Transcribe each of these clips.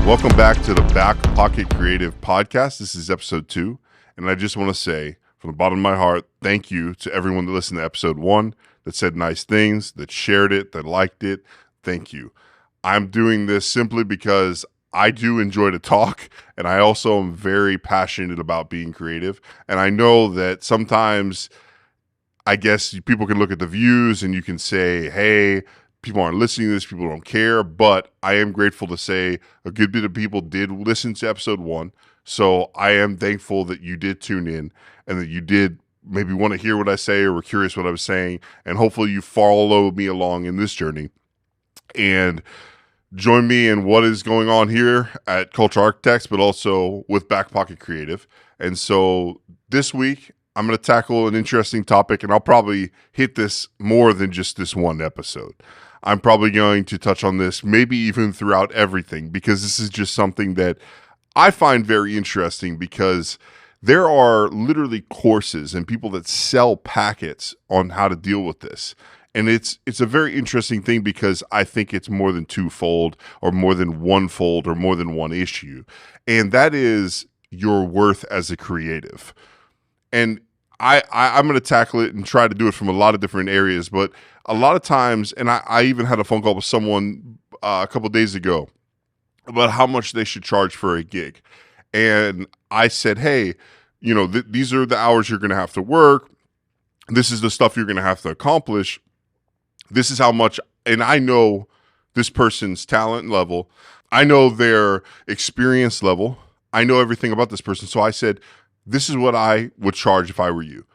Welcome back to the Back Pocket Creative Podcast. This is episode 2, and I just want to say from the bottom of my heart, thank you to everyone that listened to episode 1, that said nice things, that shared it, that liked it. Thank you. I'm doing this simply because I do enjoy to talk, and I also am very passionate about being creative. And I know that sometimes, I guess, people can look at the views and you can say, hey, people aren't listening to this, people don't care, but I am grateful to say a good bit of people did listen to episode 1, so I am thankful that you did tune in and that you did maybe want to hear what I say or were curious what I was saying, and hopefully you follow me along in this journey and join me in what is going on here at Culture Architects, but also with Back Pocket Creative. And so this week, I'm going to tackle an interesting topic, and I'll probably hit this more than just this one episode. I'm probably going to touch on this maybe even throughout everything, because this is just something that I find very interesting, because there are literally courses and people that sell packets on how to deal with this. And it's a very interesting thing, because I think it's more than twofold or more than onefold or more than one issue. And that is your worth as a creative. And I'm going to tackle it and try to do it from a lot of different areas, but a lot of times, and I even had a phone call with someone a couple of days ago about how much they should charge for a gig. And I said, hey, you know, these are the hours you're going to have to work. This is the stuff you're going to have to accomplish. This is how much, and I know this person's talent level. I know their experience level. I know everything about this person. So I said, this is what I would charge if I were you.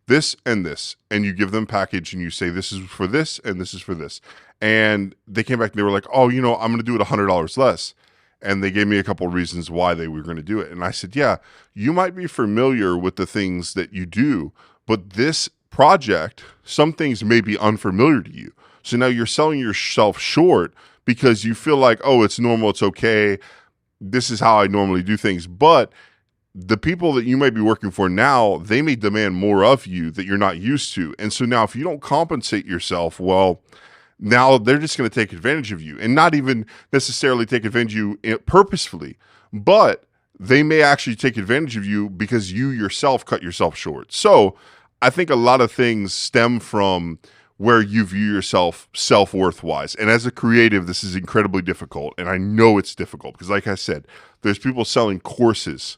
This and this. And you give them a package and you say, this is for this and this is for this. And they came back and they were like, oh, you know, I'm going to do it $100 less. And they gave me a couple of reasons why they were going to do it. And I said, yeah, you might be familiar with the things that you do, but this project, some things may be unfamiliar to you. So now you're selling yourself short because you feel like, oh, it's normal, it's okay. This is how I normally do things. But the people that you might be working for now, they may demand more of you that you're not used to. And so now if you don't compensate yourself, well, now they're just going to take advantage of you, and not even necessarily take advantage of you purposefully, but they may actually take advantage of you because you yourself cut yourself short. So I think a lot of things stem from where you view yourself self-worth wise. And as a creative, this is incredibly difficult. And I know it's difficult because, like I said, there's people selling courses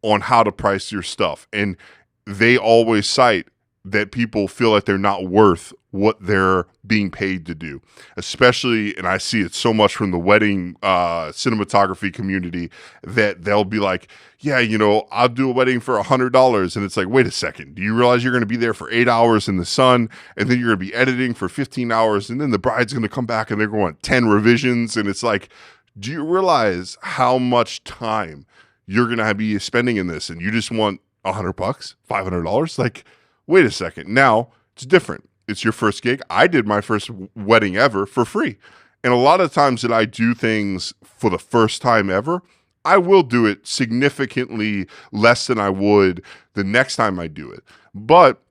on how to price your stuff. And they always cite that people feel like they're not worth what they're being paid to do. Especially, and I see it so much from the wedding cinematography community, that they'll be like, yeah, you know, I'll do a wedding for $100. And it's like, wait a second. Do you realize you're going to be there for 8 hours in the sun, and then you're going to be editing for 15 hours, and then the bride's going to come back and they're going to want 10 revisions. And it's like, do you realize how much time you're going to be spending in this, and you just want $100, $500? Like, wait a second. Now it's different. It's your first gig. I did my first wedding ever for free. And a lot of times that I do things for the first time ever, I will do it significantly less than I would the next time I do it. But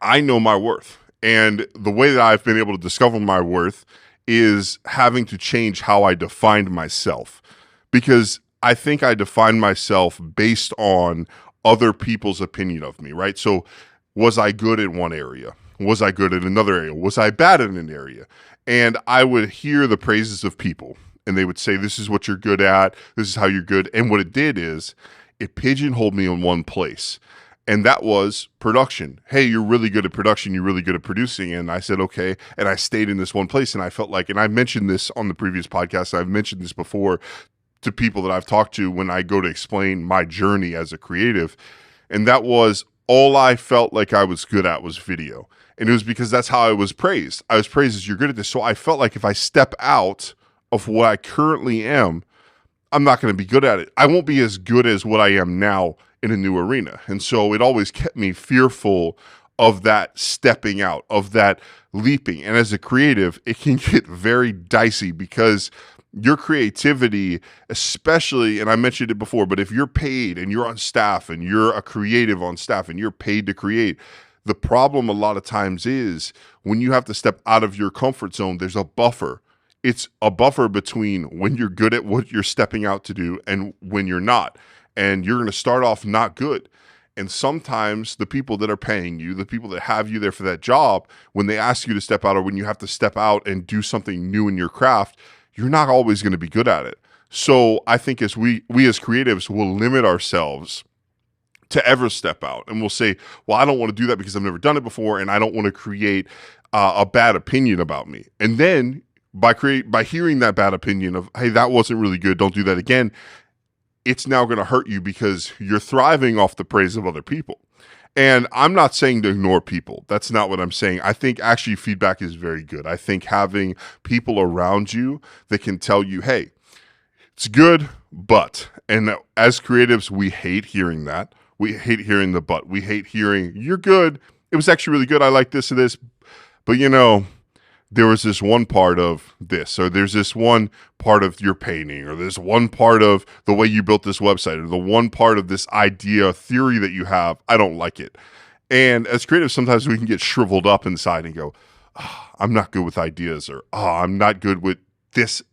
I know my worth. And the way that I've been able to discover my worth is having to change how I defined myself. Because I think I define myself based on other people's opinion of me, right? So was I good in one area? Was I good in another area? Was I bad in an area? And I would hear the praises of people, and they would say, this is what you're good at. This is how you're good. And what it did is it pigeonholed me in one place. And that was production. Hey, you're really good at production. You're really good at producing. And I said, okay. And I stayed in this one place. And I felt like, and I mentioned this on the previous podcast, I've mentioned this before to people that I've talked to when I go to explain my journey as a creative. And that was, all I felt like I was good at was video. And it was because that's how I was praised. I was praised as, you're good at this. So I felt like if I step out of what I currently am, I'm not going to be good at it. I won't be as good as what I am now in a new arena. And so it always kept me fearful of that stepping out, of that leaping. And as a creative, it can get very dicey, because your creativity, especially, and I mentioned it before, but if you're paid and you're on staff and you're a creative on staff and you're paid to create, the problem a lot of times is when you have to step out of your comfort zone, there's a buffer It's a buffer between when you're good at what you're stepping out to do and when you're not. And you're going to start off not good. And sometimes the people that are paying you, the people that have you there for that job, when they ask you to step out or when you have to step out and do something new in your craft, you're not always going to be good at it. So I think as we as creatives will limit ourselves to ever step out, and we'll say, well, I don't want to do that because I've never done it before, and I don't want to create a bad opinion about me. And then by hearing that bad opinion of, hey, that wasn't really good, don't do that again, it's now going to hurt you because you're thriving off the praise of other people. And I'm not saying to ignore people. That's not what I'm saying. I think actually feedback is very good. I think having people around you that can tell you, hey, it's good, but. And as creatives, we hate hearing that. We hate hearing the but. We hate hearing, you're good. It was actually really good. I like this or this. But there was this one part of this, or there's this one part of your painting, or there's one part of the way you built this website, or the one part of this idea, theory that you have. I don't like it. And as creatives, sometimes we can get shriveled up inside and go, oh, I'm not good with ideas, or I'm not good with this,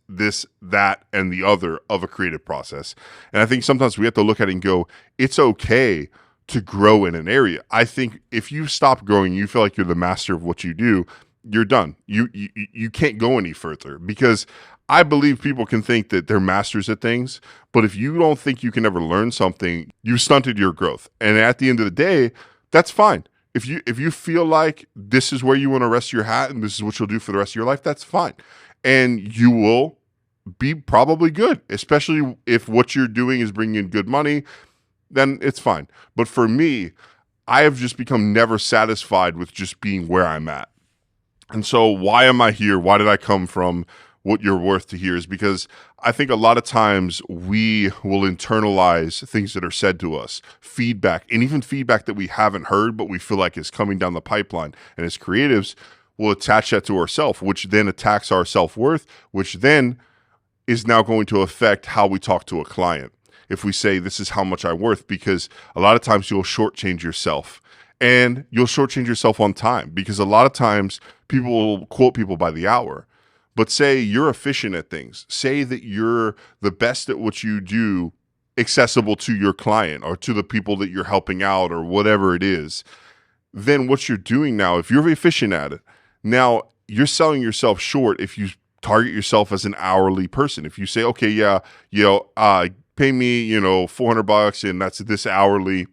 that, and the other of a creative process. And I think sometimes we have to look at it and go, it's okay to grow in an area. I think if you stop growing, you feel like you're the master of what you do, you're done. You can't go any further, because I believe people can think that they're masters at things, but if you don't think you can ever learn something, you've stunted your growth. And at the end of the day, that's fine. If you feel like this is where you want to rest your hat and this is what you'll do for the rest of your life, that's fine. And you will be probably good, especially if what you're doing is bringing in good money, then it's fine. But for me, I have just become never satisfied with just being where I'm at. And so why am I here? Why did I come from what you're worth to here? Is because I think a lot of times we will internalize things that are said to us, feedback, and even feedback that we haven't heard, but we feel like is coming down the pipeline. And as creatives, we'll attach that to ourselves, which then attacks our self-worth, which then is now going to affect how we talk to a client. If we say, this is how much I'm worth, because a lot of times you'll shortchange yourself. And you'll shortchange yourself on time, because a lot of times people will quote people by the hour. But say you're efficient at things. Say that you're the best at what you do, accessible to your client or to the people that you're helping out or whatever it is. Then what you're doing now, if you're efficient at it, now you're selling yourself short if you target yourself as an hourly person. If you say, okay, yeah, pay me, $400 and that's this hourly,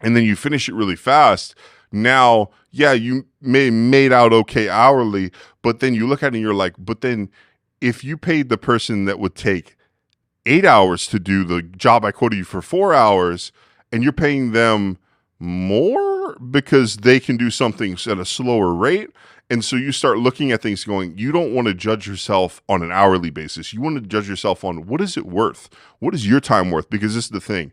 and then you finish it really fast. Now, yeah, you may made out okay hourly, but then you look at it and you're like, but then if you paid the person that would take 8 hours to do the job I quoted you for 4 hours, and you're paying them more because they can do something at a slower rate. And so you start looking at things going, you don't want to judge yourself on an hourly basis. You want to judge yourself on what is it worth? What is your time worth? Because this is the thing.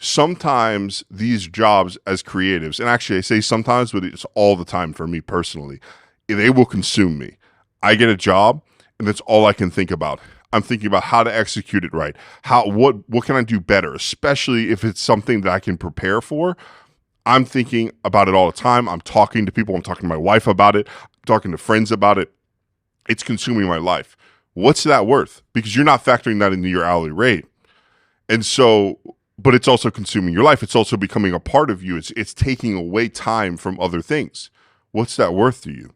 Sometimes these jobs as creatives, and actually I say sometimes, but it's all the time for me personally, they will consume me. I get a job and that's all I can think about. I'm thinking about how to execute it right. What can I do better? Especially if it's something that I can prepare for. I'm thinking about it all the time. I'm talking to people. I'm talking to my wife about it. I'm talking to friends about it. It's consuming my life. What's that worth? Because you're not factoring that into your hourly rate. And so, but it's also consuming your life. It's also becoming a part of you. It's taking away time from other things. What's that worth to you?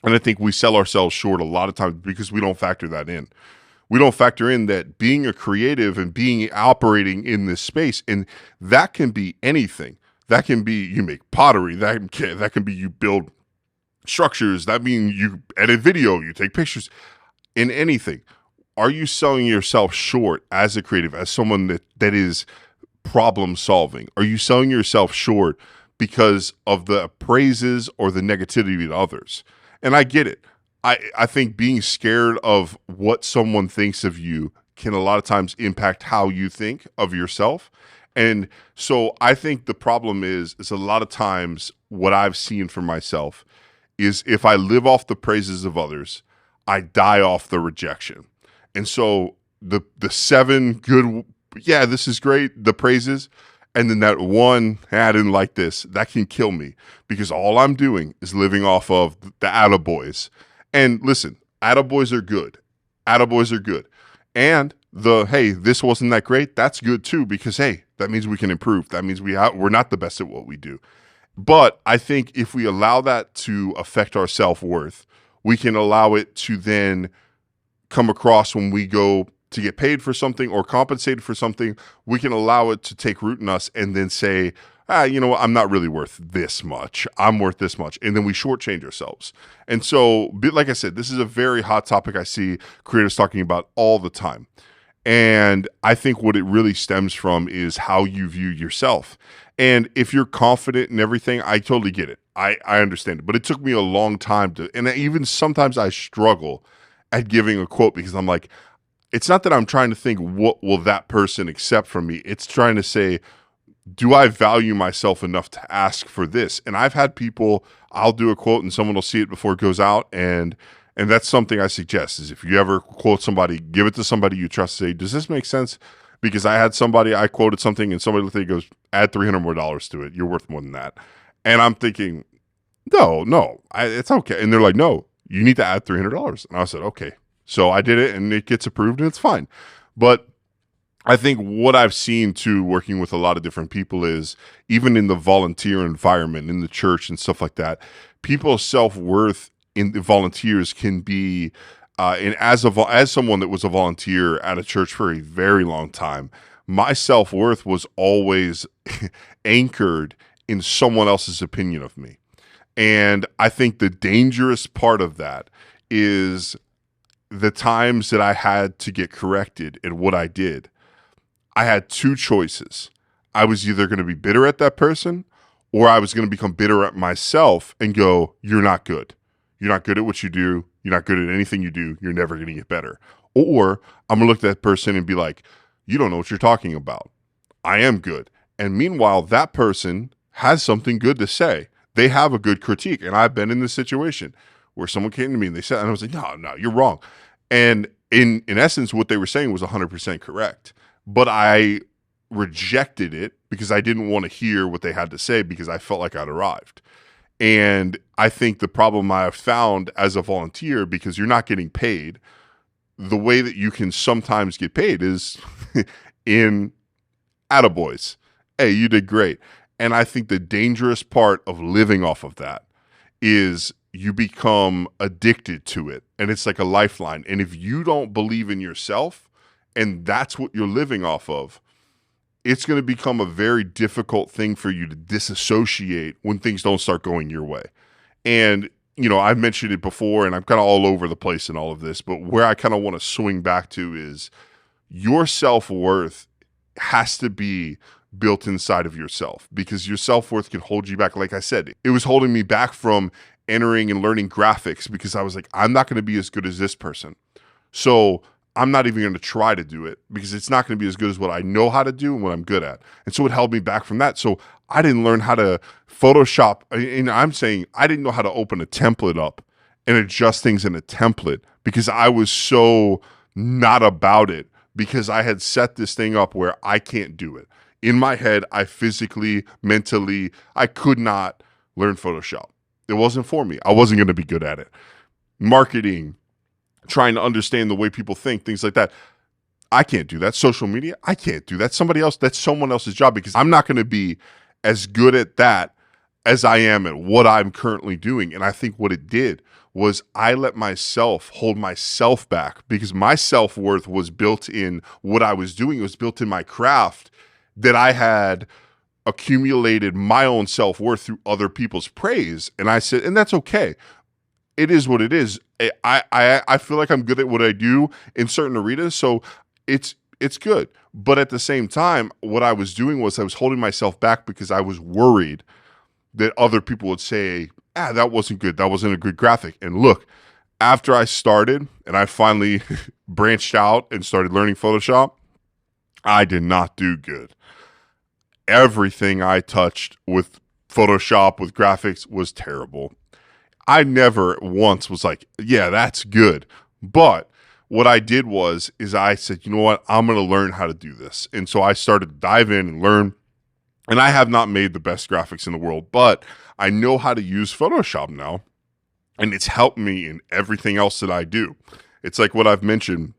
And I think we sell ourselves short a lot of times because we don't factor that in. We don't factor in that being a creative and being operating in this space, and that can be anything. That can be you make pottery. That can be you build structures. That means you edit video, you take pictures, in anything. Are you selling yourself short as a creative, as someone that is problem solving? Are you selling yourself short because of the praises or the negativity of others? And I get it. I think being scared of what someone thinks of you can a lot of times impact how you think of yourself. And so I think the problem is a lot of times what I've seen for myself is if I live off the praises of others, I die off the rejection. And so the 7 good, yeah, this is great, the praises, and then that one, I didn't like this, that can kill me because all I'm doing is living off of the attaboys. And listen, Attaboys are good. Attaboys are good. And hey, this wasn't that great, that's good too, because hey, that means we can improve. That means we're not the best at what we do. But I think if we allow that to affect our self-worth, we can allow it to then come across when we go to get paid for something or compensated for something. We can allow it to take root in us and then say, you know what, I'm not really worth this much. I'm worth this much. And then we shortchange ourselves. And so, like I said, this is a very hot topic I see creators talking about all the time. And I think what it really stems from is how you view yourself. And if you're confident in everything, I totally get it. I understand it. But it took me a long time and even sometimes I struggle at giving a quote because I'm like, it's not that I'm trying to think, what will that person accept from me? It's trying to say, do I value myself enough to ask for this? And I've had people, I'll do a quote and someone will see it before it goes out. And that's something I suggest is if you ever quote somebody, give it to somebody you trust, say, does this make sense? Because I had somebody, I quoted something and somebody looked at it and goes, add $300 more to it. You're worth more than that. And I'm thinking, no, it's okay. And they're like, no, you need to add $300. And I said, okay. So I did it and it gets approved and it's fine. But I think what I've seen too, working with a lot of different people is even in the volunteer environment, in the church and stuff like that, people's self-worth in the volunteers can be, and as someone that was a volunteer at a church for a very long time, my self-worth was always anchored in someone else's opinion of me. And I think the dangerous part of that is the times that I had to get corrected in what I did. I had two choices. I was either going to be bitter at that person or I was going to become bitter at myself and go, you're not good. You're not good at what you do. You're not good at anything you do. You're never going to get better. Or I'm going to look at that person and be like, you don't know what you're talking about. I am good. And meanwhile, that person has something good to say. They have a good critique. And I've been in this situation where someone came to me and they said, and I was like, no, you're wrong. And in essence, what they were saying was 100% correct. But I rejected it because I didn't want to hear what they had to say because I felt like I'd arrived. And I think the problem I have found as a volunteer, because you're not getting paid, the way that you can sometimes get paid is in attaboys. Hey, you did great. And I think the dangerous part of living off of that is you become addicted to it. And it's like a lifeline. And if you don't believe in yourself, and that's what you're living off of, it's going to become a very difficult thing for you to disassociate when things don't start going your way. And, you know, I've mentioned it before and I'm kind of all over the place in all of this, but where I kind of want to swing back to is your self-worth has to be built inside of yourself because your self-worth can hold you back. Like I said, it was holding me back from entering and learning graphics because I was like, I'm not going to be as good as this person. So I'm not even going to try to do it because it's not going to be as good as what I know how to do and what I'm good at. And so it held me back from that. So I didn't learn how to Photoshop. And I'm saying I didn't know how to open a template up and adjust things in a template because I was so not about it because I had set this thing up where I can't do it. In my head, I physically, mentally, I could not learn Photoshop. It wasn't for me. I wasn't going to be good at it. Marketing, trying to understand the way people think, things like that. I can't do that. Social media, I can't do that. That's someone else's job because I'm not going to be as good at that as I am at what I'm currently doing. And I think what it did was I let myself hold myself back because my self-worth was built in what I was doing. It was built in my craft that I had accumulated my own self-worth through other people's praise. And I said, and that's okay. It is what it is. I feel like I'm good at what I do in certain arenas, so it's good. But at the same time, what I was doing was I was holding myself back because I was worried that other people would say, that wasn't good. That wasn't a good graphic. And look, after I started and I finally branched out and started learning Photoshop, I did not do good. Everything I touched with Photoshop, with graphics, was terrible. I never once was like, yeah, that's good. But what I did is I said, you know what? I'm going to learn how to do this. And so I started to dive in and learn. And I have not made the best graphics in the world, but I know how to use Photoshop now. and it's helped me in everything else that I do. It's like what I've mentioned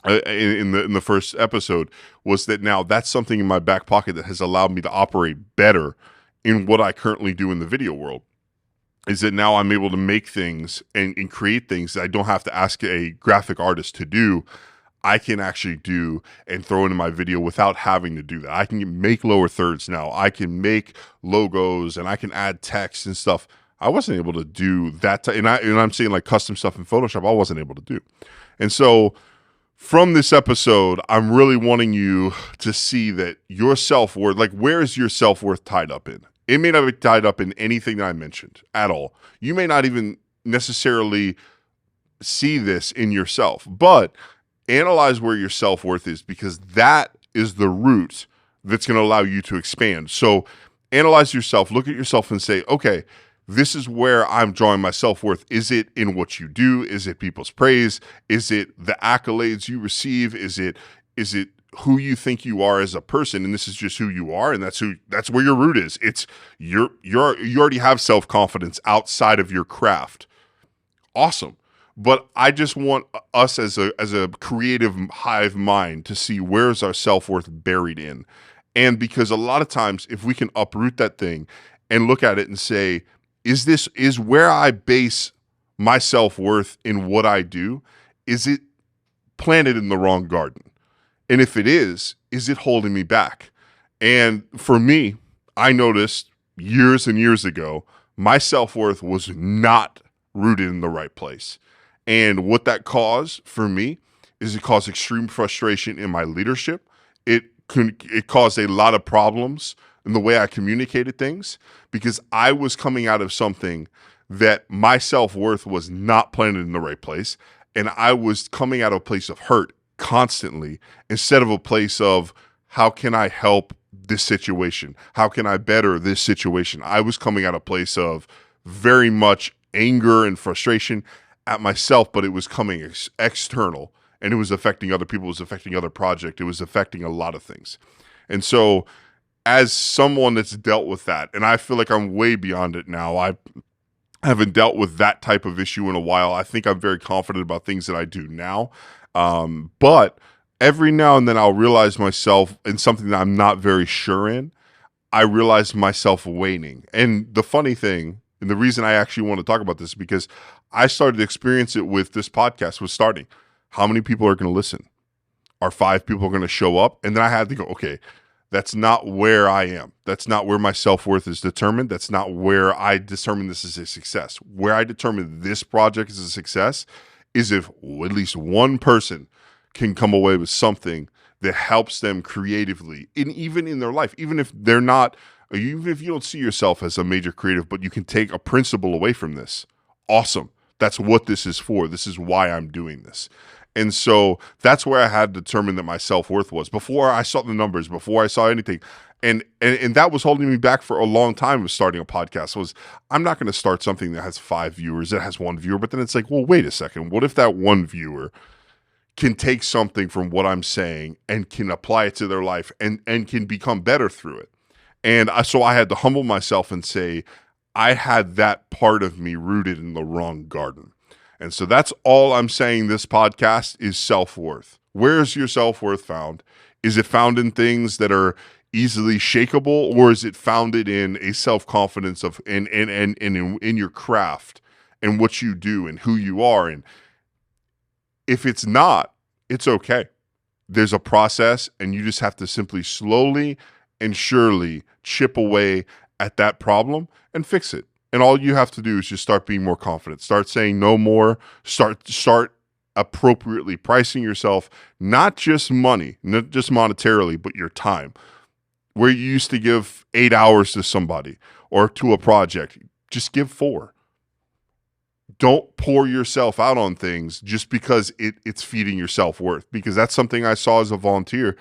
in the first episode, was that now that's something in my back pocket that has allowed me to operate better in what I currently do in the video world. Is that now I'm able to make things and create things that I don't have to ask a graphic artist to do. I can actually do and throw into my video without having to do that. I can make lower thirds now. I can make logos and I can add text and stuff. I wasn't able to do that. And I'm saying like custom stuff in Photoshop, I wasn't able to do. And so from this episode, I'm really wanting you to see that your self-worth, like where is your self-worth tied up in? It may not be tied up in anything that I mentioned at all. You may not even necessarily see this in yourself, but analyze where your self-worth is, because that is the root that's going to allow you to expand. So analyze yourself, look at yourself and say, okay, this is where I'm drawing my self-worth. Is it in what you do? Is it people's praise? Is it the accolades you receive? Is it who you think you are as a person? And this is just who you are, and that's where your root is. It's you already have self-confidence outside of your craft. Awesome. But I just want us as a creative hive mind to see where's our self-worth buried in. And because a lot of times if we can uproot that thing and look at it and say, is where I base my self-worth in what I do, is it planted in the wrong garden? And if it is it holding me back? And for me, I noticed years and years ago, my self-worth was not rooted in the right place. And what that caused for me is it caused extreme frustration in my leadership. It caused a lot of problems in the way I communicated things, because I was coming out of something that my self-worth was not planted in the right place. And I was coming out of a place of hurt constantly instead of a place of how can I help this situation? How can I better this situation? I was coming out of a place of very much anger and frustration at myself, but it was coming external, and it was affecting other people. It was affecting other projects. It was affecting a lot of things. And so as someone that's dealt with that, and I feel like I'm way beyond it now. I haven't dealt with that type of issue in a while. I think I'm very confident about things that I do now. But every now and then I'll realize myself in something that I'm not very sure in. I realize myself waning. And the funny thing, and the reason I actually want to talk about this is because I started to experience it with this podcast was starting. How many people are going to listen? Are 5 people going to show up? And then I had to go, okay, that's not where I am. That's not where my self-worth is determined. That's not where I determine this is a success. Where I determine this project is a success is if at least one person can come away with something that helps them creatively, and even in their life, even if they're not, even if you don't see yourself as a major creative, but you can take a principle away from this. Awesome. That's what this is for. This is why I'm doing this. And so that's where I had determined that my self-worth was before I saw the numbers, before I saw anything. And that was holding me back for a long time of starting a podcast. Was I'm not going to start something that has 5 viewers, that has 1 viewer. But then it's like, well, wait a second. What if that 1 viewer can take something from what I'm saying and can apply it to their life and can become better through it? And so I had to humble myself and say, I had that part of me rooted in the wrong garden. And so that's all I'm saying this podcast is self-worth. Where's your self-worth found? Is it found in things that are easily shakable, or is it founded in a self-confidence of in your craft and what you do and who you are? And if it's not, it's okay. There's a process, and you just have to simply slowly and surely chip away at that problem and fix it. And all you have to do is just start being more confident. Start saying no more. Start appropriately pricing yourself, not just money, not just monetarily, but your time. Where you used to give 8 hours to somebody or to a project, just give 4. Don't pour yourself out on things just because it's feeding your self-worth. Because that's something I saw as a volunteer.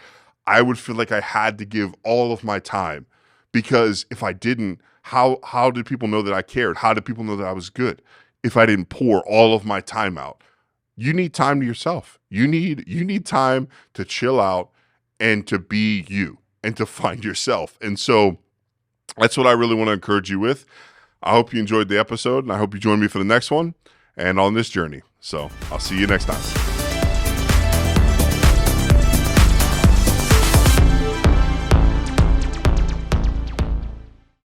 I would feel like I had to give all of my time, because if I didn't, how did people know that I cared? How did people know that I was good if I didn't pour all of my time out? You need time to yourself. You need time to chill out and to be you and to find yourself. And so that's what I really want to encourage you with. I hope you enjoyed the episode, and I hope you join me for the next one and on this journey. So I'll see you next time.